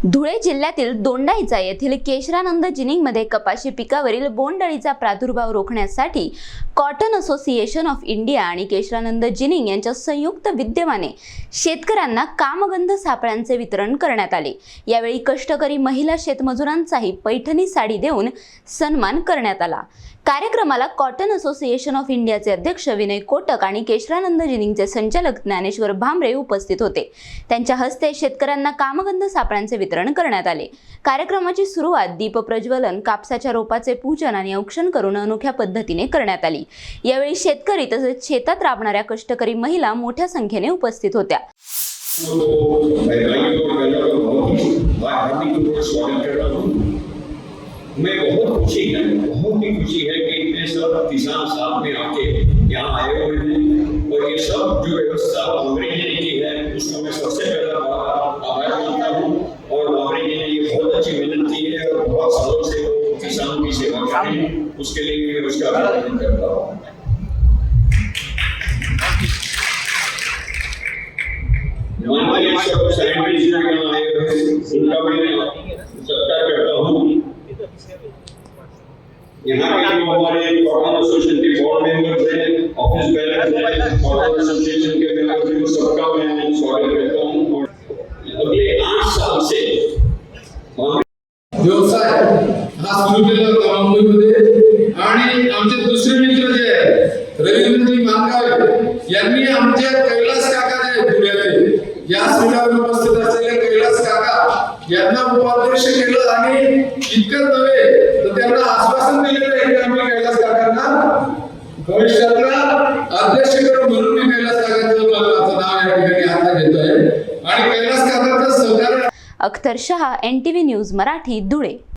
धुळे जिल्ह्यातील दोंडाईचा येथील केशरानंद जिनिंगमध्ये कपाशी पिकावरील बोंडअळीचा प्रादुर्भाव रोखण्यासाठी कॉटन असोसिएशन ऑफ इंडिया आणि केशरानंद जिनिंग यांच्या संयुक्त विद्यमाने शेतकऱ्यांना कामगंध सापळ्यांचे वितरण करण्यात आले। यावेळी कष्टकरी महिला शेतमजुरांचाही पैठणी साडी देऊन सन्मान करण्यात आला। कार्यक्रमाला कॉटन असोसिएशन ऑफ इंडियाचे अध्यक्ष विनय कोटक आणि केशरानंद जिनिंगचे संचालक ज्ञानेश्वर भांबरे उपस्थित होते। त्यांच्या हस्ते शेतकऱ्यांना कामगंध सापळ्यांचे वितरण करण्यात आले। कार्यक्रमाची सुरुवात दीप प्रज्वलन, कापसाच्या रोपाचे पूजन आणि औक्षण करून अनोख्या पद्धतीने करण्यात आली। यावेळी शेतकरी तसेच शेतात राबणाऱ्या कष्टकरी महिला मोठ्या संख्येने उपस्थित होत्या। मैं बहुत खुशी है कि इतने सब किसान साथ में आके यहाँ आए हुए हैं और ये सब जो व्यवस्था अंग्रेजी ने की है उसको मैं सबसे पहला आभार मानता हूँ। और अंग्रेजी ने ये बहुत अच्छी मेहनत की है और बहुत सालों से वो किसानों की सेवा कर रहे हैं, उसके लिए मैं उसका अभिनंदन करता हूँ। हमारे सब साइंटिस्ट जो यहाँ आए हुए हैं उनका मैं सत्कार करता हूँ। यहाँ के जो हमारे कॉटन एसोसिएशन के बोर्ड मेंबर्स हैं, ऑफिस बेरर्स हैं, कॉटन एसोसिएशन के मेंबर्स हैं, सबका मैं स्वागत करता हूँ। अगले 8 साल से व्यवसाय हा सुरू केला होता मुंबईमध्ये आणि आमचे दुसरे मित्र जे आहेत रवींद्रजी मानगावे यांनी आमच्या कैलास काका जे पुण्याचे या स्मिटावर उपस्थित असलेले कैलास काका यांना उपाध्यक्ष केलं आणि इतकं नव्हे तर त्यांना आश्वासन दिलेलं आहे की आम्ही कैलास काकांना भविष्यातला अध्यक्ष करू म्हणून मी कैलास काकांचं नाव या ठिकाणी आता घेतोय आणि कैलास काकांचं सहकार्य। Akhtar Shah, NTV news Marathi, Dhule.